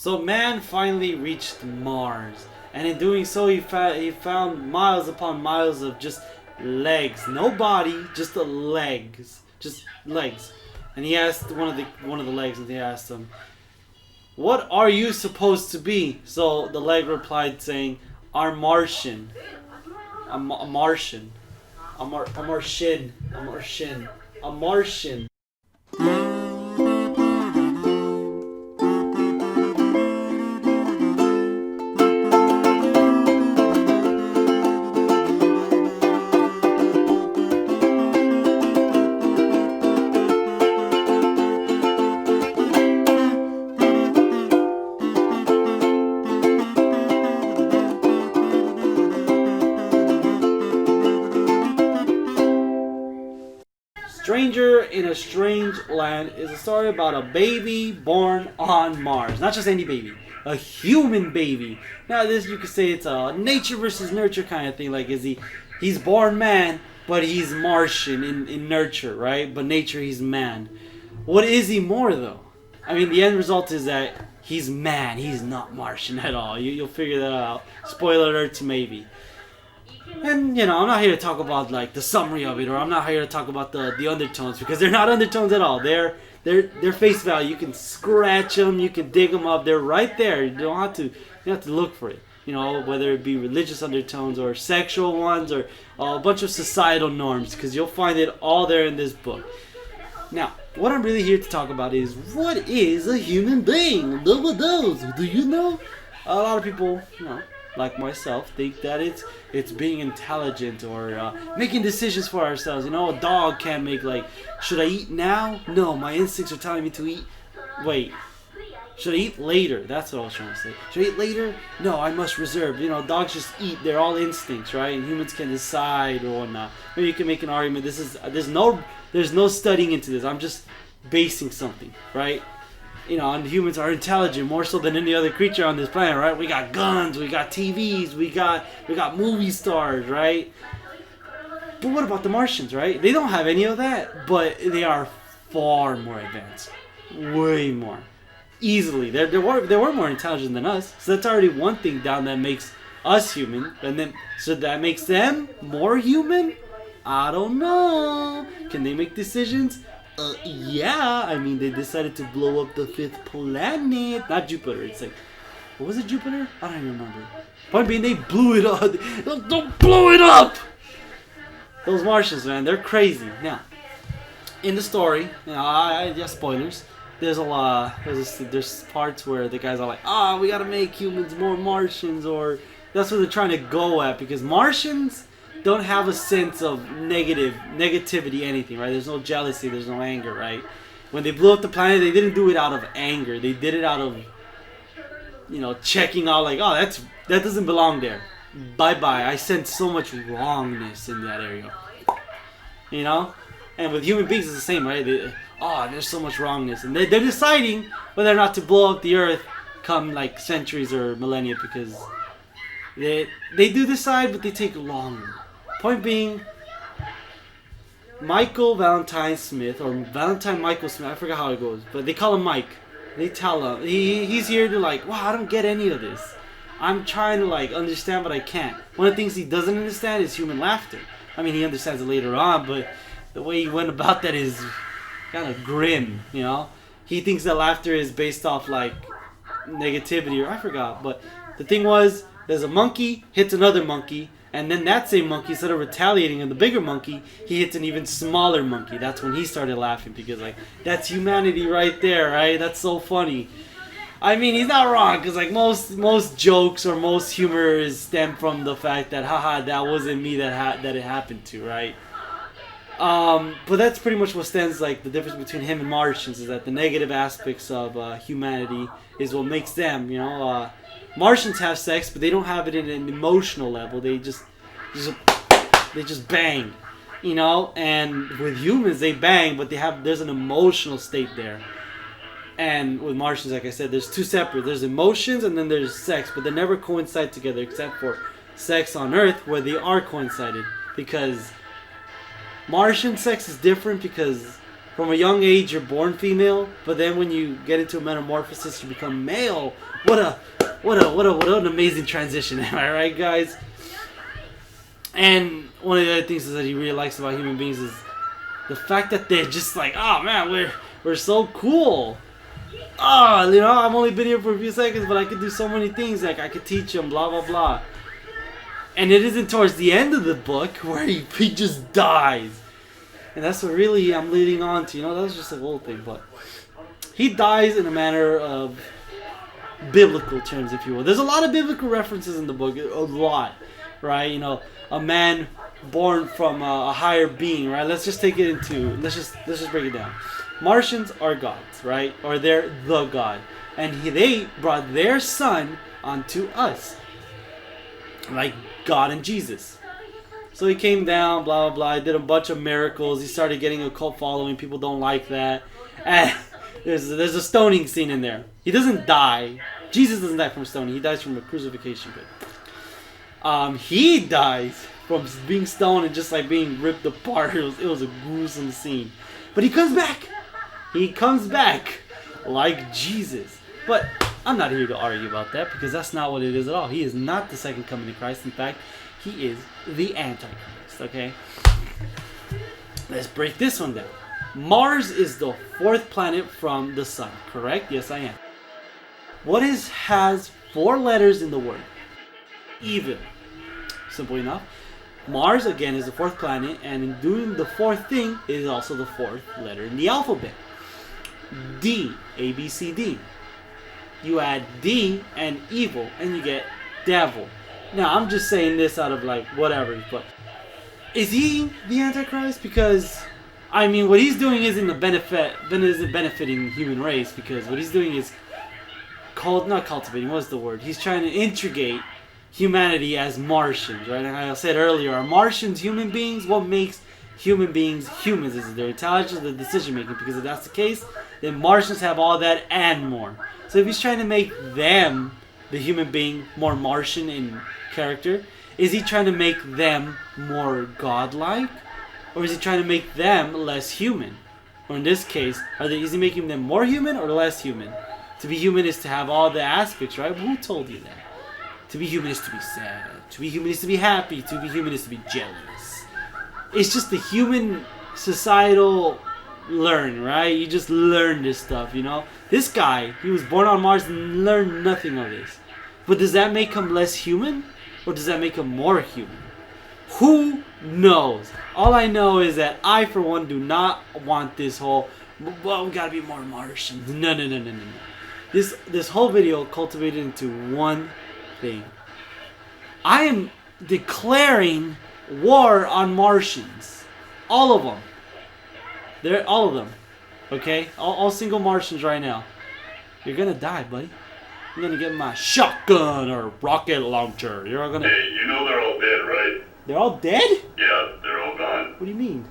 So man finally reached Mars, and in doing so, he found miles upon miles of just legs, no body, just the legs, just legs. And he asked one of the legs, and he asked him, "What are you supposed to be?" So the leg replied, saying, "I'm Martian, a Martian, a Martian, a Martian, a Martian." Stranger in a Strange Land is a story about a baby born on Mars. Not just any baby, a human baby. Now this you could say it's a nature versus nurture kind of thing. Like he's born man, but he's Martian in nurture, right? But nature he's man. What is he more though? I mean the end result is that he's man, he's not Martian at all. You'll figure that out. Spoiler alert maybe. And I'm not here to talk about like the summary of it, or I'm not here to talk about the undertones, because they're not undertones at all. They're face value. You can scratch them, you can dig them up. They're right there. You don't have to look for it. Whether it be religious undertones or sexual ones or a bunch of societal norms, because you'll find it all there in this book. Now, what I'm really here to talk about is what is a human being? Do you know? A lot of people, like myself, think that it's being intelligent or making decisions for ourselves. A dog can't make like, should I eat now? No, my instincts are telling me to eat. Wait, should I eat later? That's what I was trying to say. Should I eat later? No, I must reserve. Dogs just eat. They're all instincts, right? And humans can decide or whatnot. Maybe you can make an argument. There's no studying into this. I'm just basing something, right? And humans are intelligent more so than any other creature on this planet, right? We got guns, we got TVs, we got movie stars, right? But what about the Martians, right? They don't have any of that, but they are far more advanced, way more, easily. They were more intelligent than us, so that's already one thing down that makes us human, and then so that makes them more human. I don't know. Can they make decisions? Yeah, I mean, they decided to blow up the fifth planet. Not Jupiter, it's like, what was it, Jupiter? I don't even remember. Point being, they blew it up. Don't blow it up! Those Martians, man, they're crazy. Now, in the story, spoilers, there's a lot, there's parts where the guys are like, we gotta make humans more Martians, or that's what they're trying to go at, because Martians don't have a sense of negativity, anything, right? There's no jealousy, there's no anger, right? When they blew up the planet, they didn't do it out of anger. They did it out of, checking out like, that doesn't belong there. Bye-bye. I sense so much wrongness in that area. And with human beings, it's the same, right? There's so much wrongness. And they're deciding whether or not to blow up the Earth come like centuries or millennia, because they do decide, but they take longer. Point being, Michael Valentine Smith, or Valentine Michael Smith, I forgot how it goes, but they call him Mike. They tell him, he's here to I don't get any of this. I'm trying to understand, but I can't. One of the things he doesn't understand is human laughter. I mean, he understands it later on, but the way he went about that is kind of grim, He thinks that laughter is based off negativity, or I forgot, but the thing was, there's a monkey, hits another monkey, and then that same monkey, instead of retaliating on the bigger monkey, he hits an even smaller monkey. That's when he started laughing, because that's humanity right there, right? That's so funny. I mean, he's not wrong, because most jokes or most humor is stem from the fact that that wasn't me that it happened to, right? But that's pretty much what stands the difference between him and Martians, is that the negative aspects of humanity is what makes them, Martians have sex, but they don't have it in an emotional level. They just bang, And with humans, they bang, but there's an emotional state there. And with Martians, like I said, there's two separate. There's emotions and then there's sex, but they never coincide together, except for sex on Earth, where they are coincided. Because Martian sex is different, because from a young age you're born female, but then when you get into a metamorphosis you become male. What an amazing transition, am I right, guys? And one of the other things that he really likes about human beings is the fact that they're just like, oh man, we're so cool. Oh, you know, I've only been here for a few seconds, but I could do so many things. Like I could teach him, blah blah blah. And it isn't towards the end of the book where he just dies. And that's what really I'm leading on to. You know, that was just a little thing, but he dies in a manner of biblical terms, if you will. There's a lot of biblical references in the book, a lot, right? You know, a man born from a higher being, right? Let's just take it into let's just break it down. Martians are gods, right? Or they're the god, and they brought their son onto us, like God and Jesus. So he came down, blah blah blah. He did a bunch of miracles. He started getting a cult following. People don't like that. And there's a stoning scene in there. He doesn't die. Jesus doesn't die from stoning. He dies from a crucifixion. But he dies from being stoned and just like being ripped apart. It was a gruesome scene. But he comes back. He comes back like Jesus. But I'm not here to argue about that because that's not what it is at all. He is not the second coming of Christ. In fact, he is the Antichrist. Okay? Let's break this one down. Mars is the fourth planet from the sun, correct? Yes, I am. What has 4 letters in the word? Evil. Simple enough. Mars, again, is the fourth planet, and in doing the fourth thing, it is also the fourth letter in the alphabet. D. A, B, C, D. You add D and evil, and you get devil. Now, I'm just saying this out of like whatever, but is he the Antichrist? Because, I mean, what he's doing isn't benefiting human race, because what he's doing is not cultivating, what's the word? He's trying to integrate humanity as Martians, right? And I said earlier, are Martians human beings? What makes human beings humans? Is it their intelligence, their decision making? Because if that's the case, then Martians have all that and more. So if he's trying to make them, the human being, more Martian in character, is he trying to make them more godlike? Or is he trying to make them less human? Or in this case, is he making them more human or less human? To be human is to have all the aspects, right? Who told you that? To be human is to be sad. To be human is to be happy. To be human is to be jealous. It's just the human societal learn, right? You just learn this stuff, you know? This guy, he was born on Mars and learned nothing of this. But does that make him less human? Or does that make him more human? Who knows? All I know is that I, for one, do not want this whole, well, we gotta be more Martians. No. This whole video cultivated into one thing. I am declaring war on Martians. All of them. They're all of them. Okay? All single Martians right now. You're gonna die, buddy. You're gonna get my shotgun or rocket launcher. You're gonna. Hey, you know they're all dead, right? They're all dead? Yeah, they're all gone. What do you mean?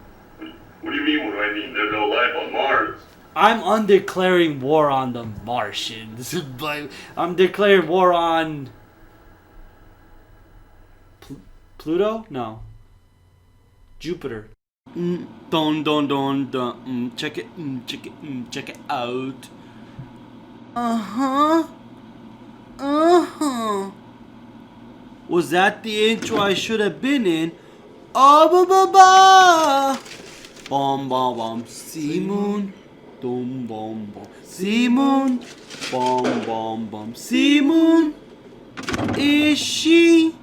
What do you mean? What do I mean? There's no life on Mars. I'm undeclaring war on the Martians. I'm declaring war on Pluto? No. Jupiter. Check it out. Was that the intro I should have been in? Oh, ba ba ba! Bom bom bom, sea moon. Dum bom bom, sea moon. Bom bom bom, sea moon. Is she